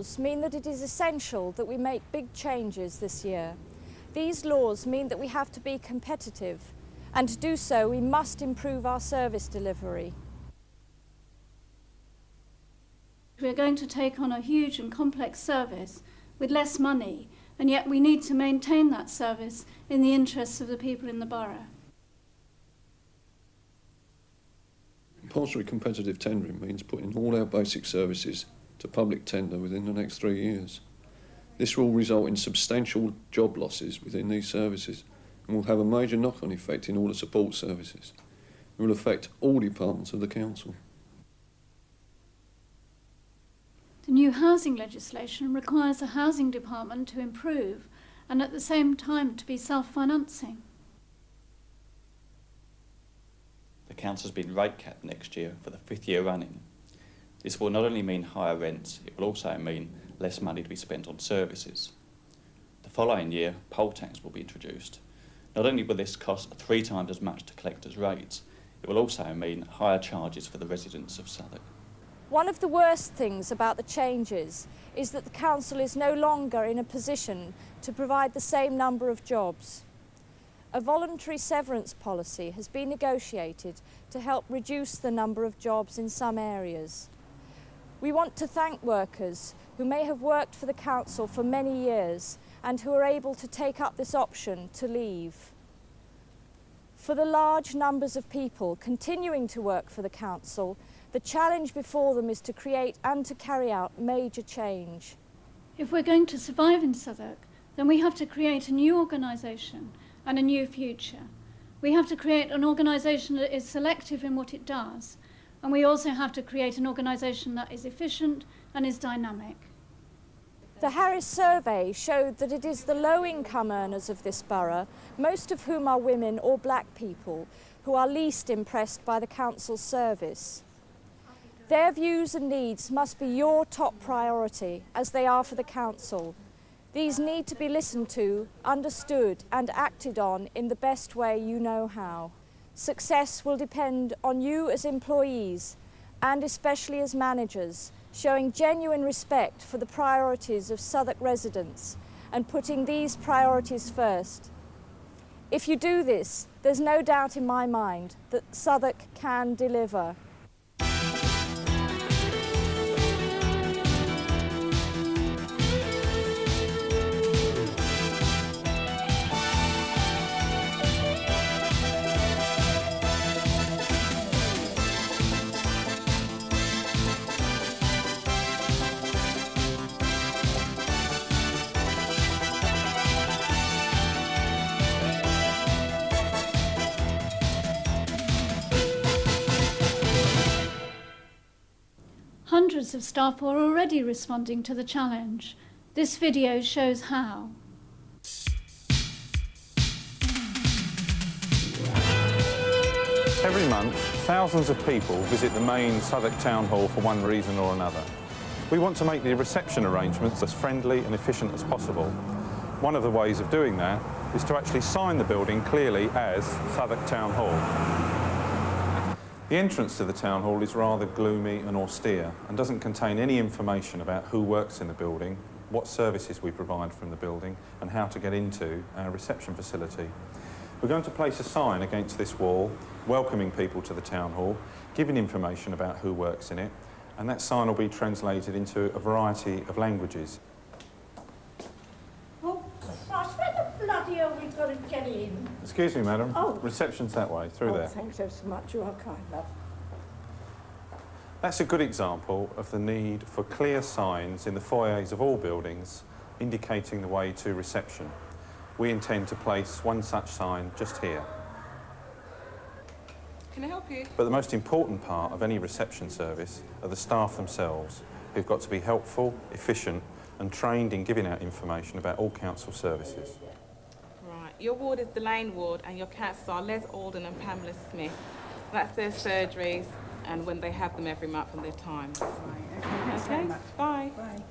laws mean that it is essential that we make big changes this year. These laws mean that we have to be competitive, and to do so we must improve our service delivery. We're going to take on a huge and complex service with less money, and yet we need to maintain that service in the interests of the people in the borough. Compulsory competitive tendering means putting all our basic services to public tender within the next 3 years. This will result in substantial job losses within these services and will have a major knock-on effect in all the support services. It will affect all departments of the council. The new housing legislation requires the housing department to improve and at the same time to be self-financing. The council has been rate capped next year for the 5th year running. This will not only mean higher rents, it will also mean less money to be spent on services. The following year, poll tax will be introduced. Not only will this cost 3 times as much to collectors' rates, it will also mean higher charges for the residents of Southwark. One of the worst things about the changes is that the council is no longer in a position to provide the same number of jobs. A voluntary severance policy has been negotiated to help reduce the number of jobs in some areas. We want to thank workers who may have worked for the council for many years and who are able to take up this option to leave. For the large numbers of people continuing to work for the council, the challenge before them is to create and to carry out major change. If we're going to survive in Southwark, then we have to create a new organisation and a new future. We have to create an organisation that is selective in what it does, and we also have to create an organisation that is efficient and is dynamic. The Harris survey showed that it is the low-income earners of this borough, most of whom are women or black people, who are least impressed by the council's service. Their views and needs must be your top priority, as they are for the council. These need to be listened to, understood and acted on in the best way you know how. Success will depend on you as employees, and especially as managers, showing genuine respect for the priorities of Southwark residents and putting these priorities first. If you do this, there's no doubt in my mind that Southwark can deliver. Hundreds of staff are already responding to the challenge. This video shows how. Every month, thousands of people visit the main Southwark Town Hall for one reason or another. We want to make the reception arrangements as friendly and efficient as possible. One of the ways of doing that is to actually sign the building clearly as Southwark Town Hall. The entrance to the Town Hall is rather gloomy and austere and doesn't contain any information about who works in the building, what services we provide from the building and how to get into our reception facility. We're going to place a sign against this wall welcoming people to the Town Hall, giving information about who works in it, and that sign will be translated into a variety of languages. Oh, gosh, where the bloody hell we've got to get in? Excuse me, madam. Oh. Reception's that way, through there. Thanks ever so much. You are kind, love. That's a good example of the need for clear signs in the foyers of all buildings indicating the way to reception. We intend to place one such sign just here. Can I help you? But the most important part of any reception service are the staff themselves, who've got to be helpful, efficient and trained in giving out information about all council services. Right, your ward is the Lane ward and your councils are Les Alden and Pamela Smith. That's their surgeries and when they have them every month and their times. Right, okay, thanks very much. Bye. Bye.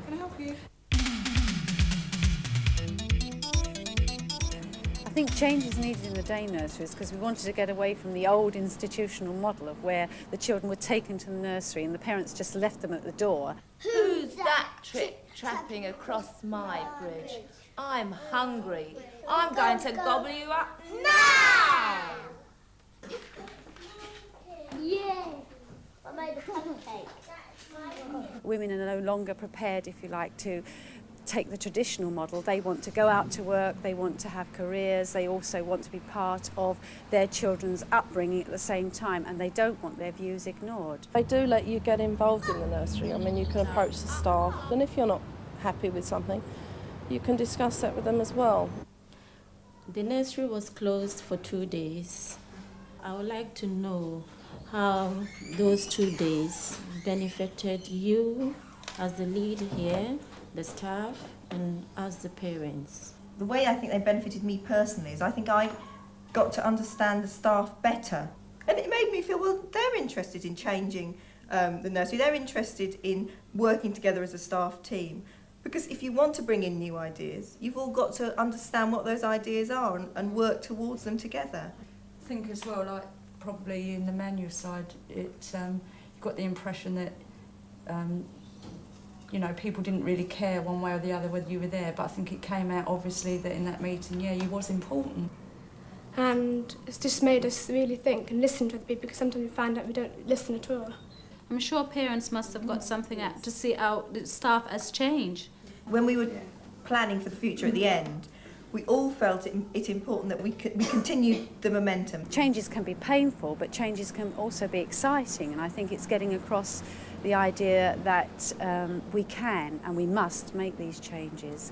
Can I help you? I think change is needed in the day nurseries because we wanted to get away from the old institutional model of where the children were taken to the nursery and the parents just left them at the door. Who's trapping across my bridge. I'm hungry. I'm going to gobble you up now! Yeah, I made a cupcake. Women are no longer prepared, if you like, to take the traditional model. They want to go out to work, they want to have careers, they also want to be part of their children's upbringing at the same time, and they don't want their views ignored. They do let you get involved in the nursery. I mean, you can approach the staff, and if you're not happy with something, you can discuss that with them as well. The nursery was closed for 2 days. I would like to know how those 2 days benefited you as the lead here, the staff, and as the parents. The way I think they benefited me personally is I think I got to understand the staff better. And it made me feel, well, they're interested in changing the nursery. They're interested in working together as a staff team. Because if you want to bring in new ideas, you've all got to understand what those ideas are and work towards them together. I think as well, like probably in the manual side, you got the impression that you know, people didn't really care one way or the other whether you were there, but I think it came out obviously that in that meeting, yeah, you was important. And it's just made us really think and listen to the people, because sometimes we find out we don't listen at all. I'm sure parents must have got something out to see how the staff has changed. When we were planning for the future at the end, we all felt it important that we continued the momentum. Changes can be painful, but changes can also be exciting, and I think it's getting across the idea that we can and we must make these changes.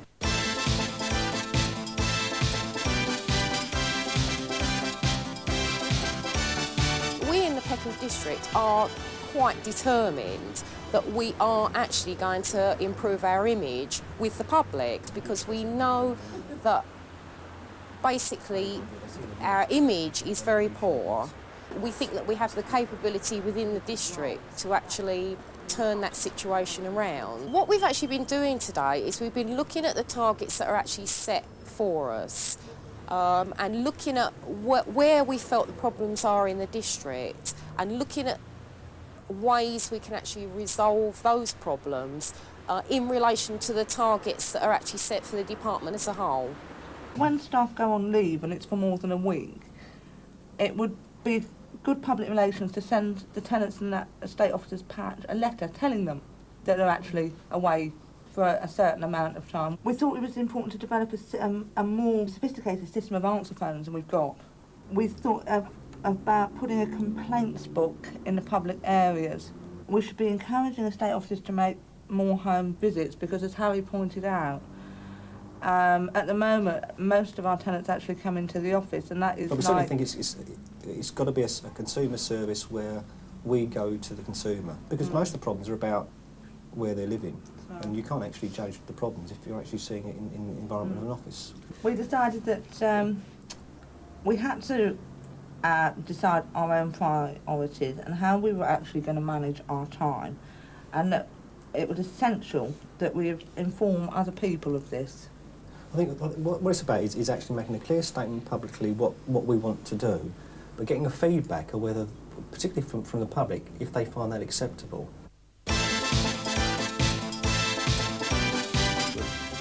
We in the Peckham district are quite determined that we are actually going to improve our image with the public, because we know that basically our image is very poor. We think that we have the capability within the district to actually turn that situation around. What we've actually been doing today is we've been looking at the targets that are actually set for us and looking at where we felt the problems are in the district and looking at ways we can actually resolve those problems in relation to the targets that are actually set for the department as a whole. When staff go on leave and it's for more than a week, it would be good public relations to send the tenants and that estate officers patch a letter telling them that they're actually away for a certain amount of time. We thought it was important to develop a more sophisticated system of answer phones than we've got. We thought about putting a complaints book in the public areas. We should be encouraging estate officers to make more home visits, because as Harry pointed out, at the moment most of our tenants actually come into the office, and that is but we certainly think it's got to be a consumer service where we go to the consumer, because most of the problems are about where they're living, and you can't actually judge the problems if you're actually seeing it in the environment of an office. We decided that we had to decide our own priorities and how we were actually going to manage our time, and that it was essential that we inform other people of this. I think what it's about is actually making a clear statement publicly what we want to do, but getting a feedback of whether, particularly from the public, if they find that acceptable.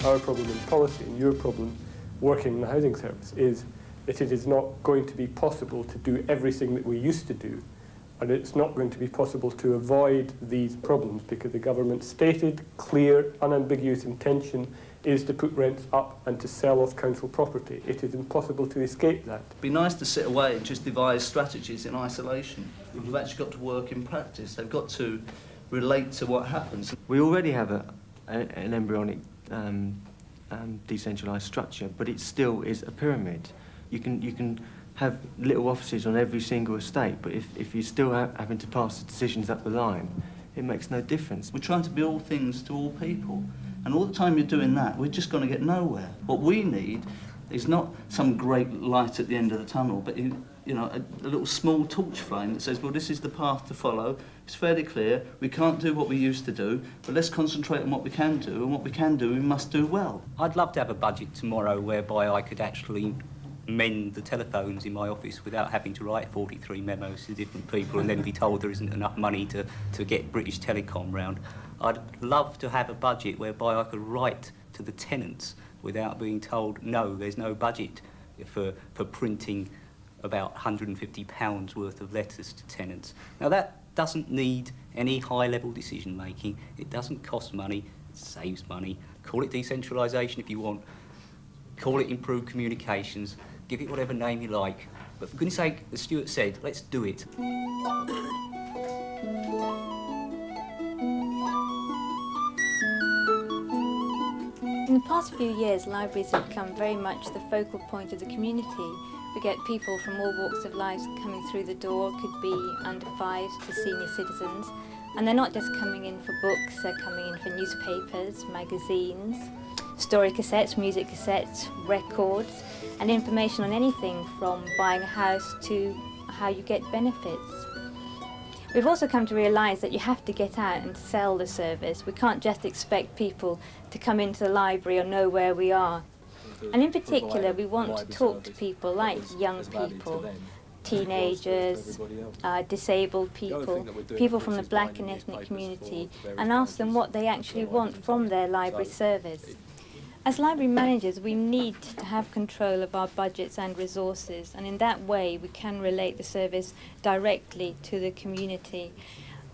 Our problem in policy and your problem working in the housing service is that it is not going to be possible to do everything that we used to do, and it's not going to be possible to avoid these problems, because the government's stated, clear, unambiguous intention is to put rents up and to sell off council property. It is impossible to escape that. It'd be nice to sit away and just devise strategies in isolation. People have actually got to work in practice. They've got to relate to what happens. We already have an embryonic decentralised structure, but it still is a pyramid. You can have little offices on every single estate, but if you're still having to pass the decisions up the line, it makes no difference. We're trying to be all things to all people, and all the time you're doing that, we're just going to get nowhere. What we need is not some great light at the end of the tunnel, but a little small torch flame that says, well, this is the path to follow. It's fairly clear. We can't do what we used to do, but let's concentrate on what we can do, and what we can do, we must do well. I'd love to have a budget tomorrow whereby I could actually mend the telephones in my office without having to write 43 memos to different people and then be told there isn't enough money to get British Telecom round. I'd love to have a budget whereby I could write to the tenants without being told, no, there's no budget for printing about £150 worth of letters to tenants. Now that doesn't need any high-level decision-making. It doesn't cost money, it saves money. Call it decentralisation if you want. Call it improved communications. Give it whatever name you like. But for goodness sake, as Stuart said, let's do it. In the past few years, libraries have become very much the focal point of the community. We get people from all walks of life coming through the door, could be under 5 to senior citizens. And they're not just coming in for books, they're coming in for newspapers, magazines, story cassettes, music cassettes, records, and information on anything from buying a house to how you get benefits. We've also come to realise that you have to get out and sell the service. We can't just expect people to come into the library or know where we are. And in particular, we want to talk to people like young people, teenagers, disabled people, people from the black and ethnic community, and ask them what they actually want from their library service. As library managers, we need to have control of our budgets and resources, and in that way we can relate the service directly to the community.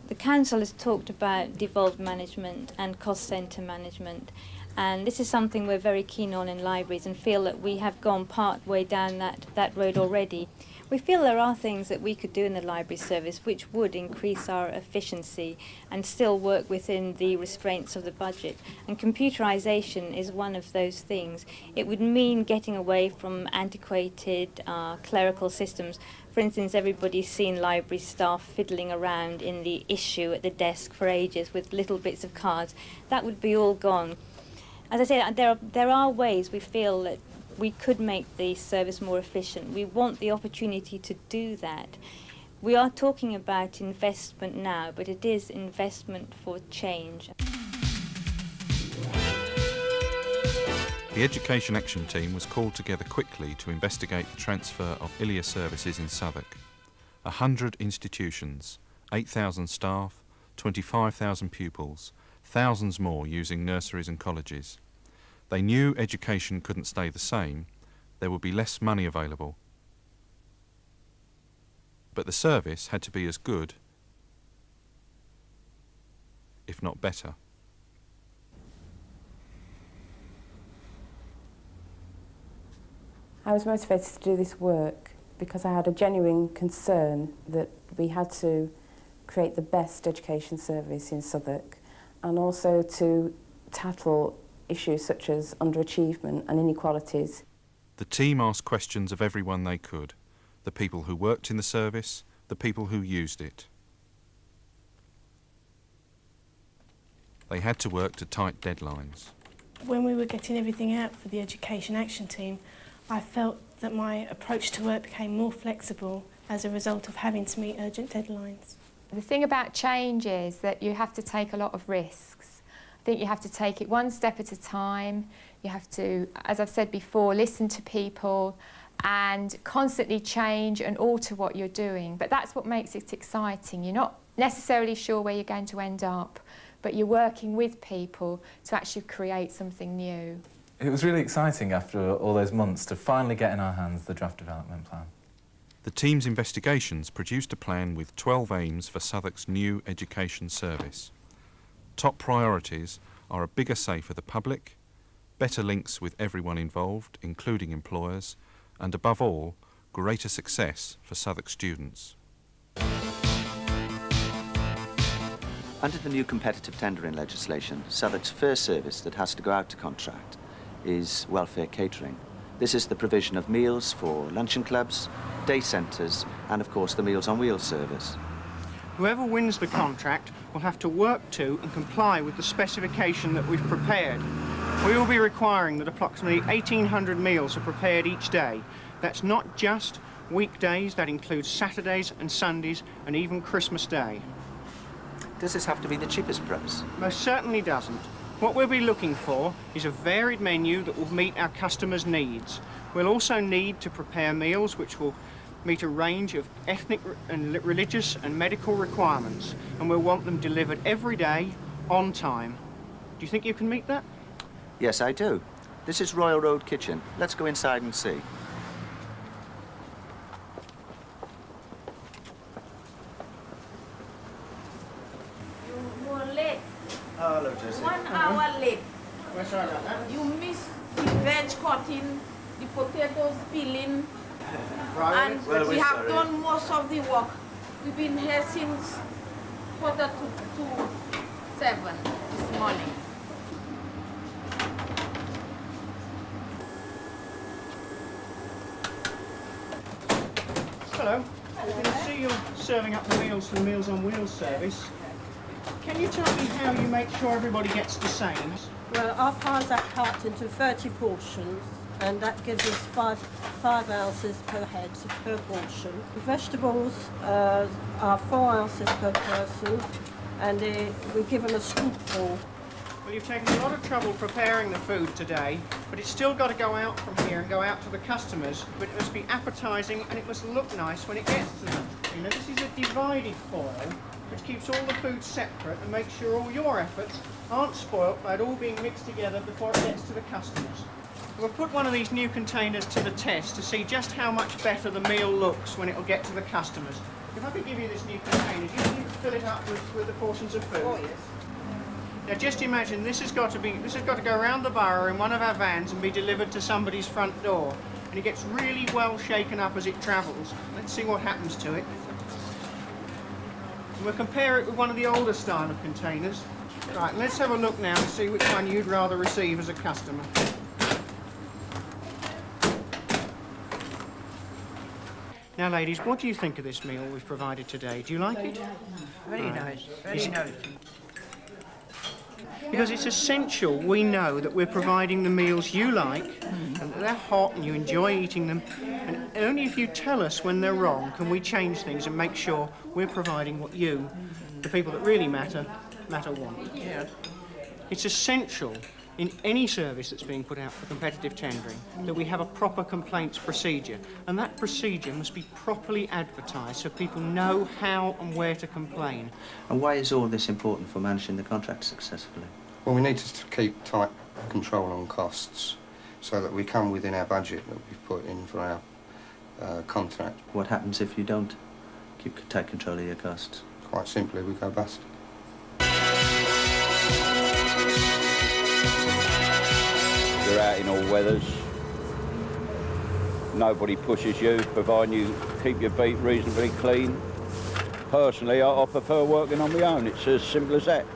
The Council has talked about devolved management and cost centre management, and this is something we're very keen on in libraries and feel that we have gone part way down that road already. We feel there are things that we could do in the library service which would increase our efficiency and still work within the restraints of the budget. And computerisation is one of those things. It would mean getting away from antiquated clerical systems. For instance, everybody's seen library staff fiddling around in the issue at the desk for ages with little bits of cards. That would be all gone. As I said, there are ways we feel that we could make the service more efficient. We want the opportunity to do that. We are talking about investment now, but it is investment for change. The Education Action Team was called together quickly to investigate the transfer of ILIA services in Southwark. 100 institutions, 8,000 staff, 25,000 pupils, thousands more using nurseries and colleges. They knew education couldn't stay the same, there would be less money available. But the service had to be as good, if not better. I was motivated to do this work because I had a genuine concern that we had to create the best education service in Southwark and also to tackle issues such as underachievement and inequalities. The team asked questions of everyone they could, the people who worked in the service, the people who used it. They had to work to tight deadlines. When we were getting everything out for the Education Action Team, I felt that my approach to work became more flexible as a result of having to meet urgent deadlines. The thing about change is that you have to take a lot of risks. I think you have to take it one step at a time. You have to, as I've said before, listen to people and constantly change and alter what you're doing. But that's what makes it exciting. You're not necessarily sure where you're going to end up, but you're working with people to actually create something new. It was really exciting after all those months to finally get in our hands the draft development plan. The team's investigations produced a plan with 12 aims for Southwark's new education service. Top priorities are a bigger say for the public, better links with everyone involved, including employers, and above all, greater success for Southwark students. Under the new competitive tendering legislation, Southwark's first service that has to go out to contract is welfare catering. This is the provision of meals for luncheon clubs, day centres, and of course the Meals on Wheels service. Whoever wins the contract will have to work to and comply with the specification that we've prepared. We will be requiring that approximately 1,800 meals are prepared each day. That's not just weekdays, that includes Saturdays and Sundays and even Christmas Day. Does this have to be the cheapest price? Most certainly doesn't. What we'll be looking for is a varied menu that will meet our customers' needs. We'll also need to prepare meals which will meet a range of ethnic and religious and medical requirements, and we'll want them delivered every day on time. Do you think you can meet that? Yes, I do. This is Royal Road Kitchen. Let's go inside and see. You were late. Hello, Jesse. 1 hour late. We're sorry about that. You missed the veg cutting, the potatoes peeling, Right, and well, we we're have sorry. done most of the work. We've been here since 7:45 this morning. Hello. I can see you're serving up the meals for the Meals on Wheels service. Can you tell me how you make sure everybody gets the same? Well, our pies are cut into 30 portions, and that gives us five ounces per head, per portion. The vegetables are 4 ounces per person, and we give them a scoopful. Well, you've taken a lot of trouble preparing the food today, but it's still got to go out from here and go out to the customers. But it must be appetising and it must look nice when it gets to them. You know, this is a divided foil, which keeps all the food separate and makes sure all your efforts aren't spoilt by it all being mixed together before it gets to the customers. We'll put one of these new containers to the test to see just how much better the meal looks when it'll get to the customers. If I could give you this new container, do you think you could fill it up with the portions of food? Oh, yes. Now just imagine this has got to go around the borough in one of our vans and be delivered to somebody's front door. And it gets really well shaken up as it travels. Let's see what happens to it. And we'll compare it with one of the older style of containers. Right, let's have a look now and see which one you'd rather receive as a customer. Now ladies, what do you think of this meal we've provided today? Do you like it? Very nice, very nice. Because it's essential we know that we're providing the meals you like, and that they're hot and you enjoy eating them, and only if you tell us when they're wrong can we change things and make sure we're providing what you, the people that really matter want. Yeah. It's essential in any service that's being put out for competitive tendering that we have a proper complaints procedure, and that procedure must be properly advertised so people know how and where to complain. And why is all this important for managing the contract successfully? Well, we need to keep tight control on costs so that we come within our budget that we've put in for our contract. What happens if you don't keep tight control of your costs? Quite simply, we go bust. You're out in all weathers. Nobody pushes you, providing you keep your beat reasonably clean. Personally, I prefer working on my own. It's as simple as that.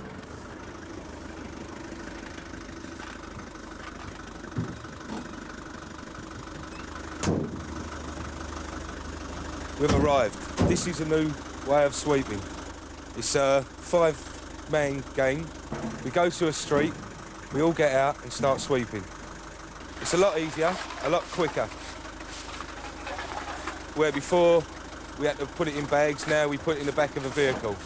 We've arrived. This is a new way of sweeping. It's a 5-man game. We go to a street, we all get out and start sweeping. It's a lot easier, a lot quicker. Where before we had to put it in bags, now we put it in the back of a vehicle.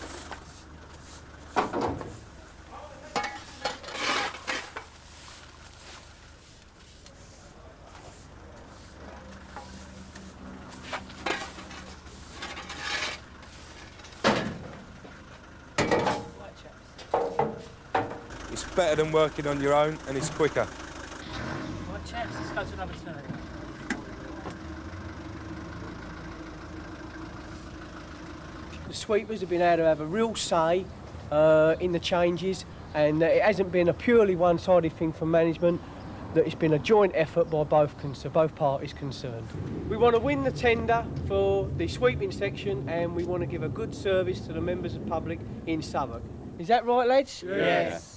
It's better than working on your own, and it's quicker. Right, chaps, let's go to another turn. The sweepers have been able to have a real say in the changes, and it hasn't been a purely one-sided thing from management, that it's been a joint effort by both parties concerned. We want to win the tender for the sweeping section, and we want to give a good service to the members of the public in Southwark. Is that right, lads? Yes.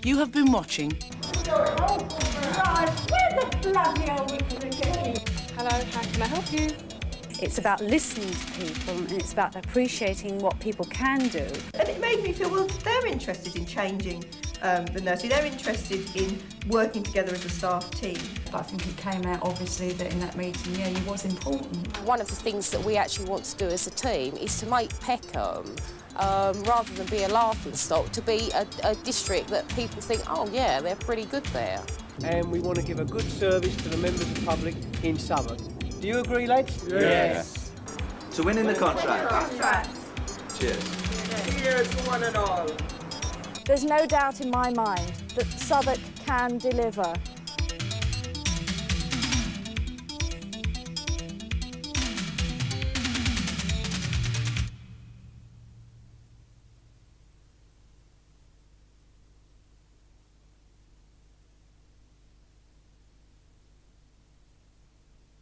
You have been watching. Hello, how can I help you? It's about listening to people, and it's about appreciating what people can do. And it made me feel, well, they're interested in changing the nursery. They're interested in working together as a staff team. But I think it came out, obviously, that in that meeting, yeah, you was important. One of the things that we actually want to do as a team is to make Peckham rather than be a laughing stock, to be a district that people think, oh yeah, they're pretty good there. And we want to give a good service to the members of the public in Southwark. Do you agree, lads? Yes. So winning the contract. Cheers. Cheers to one and all. There's no doubt in my mind that Southwark can deliver.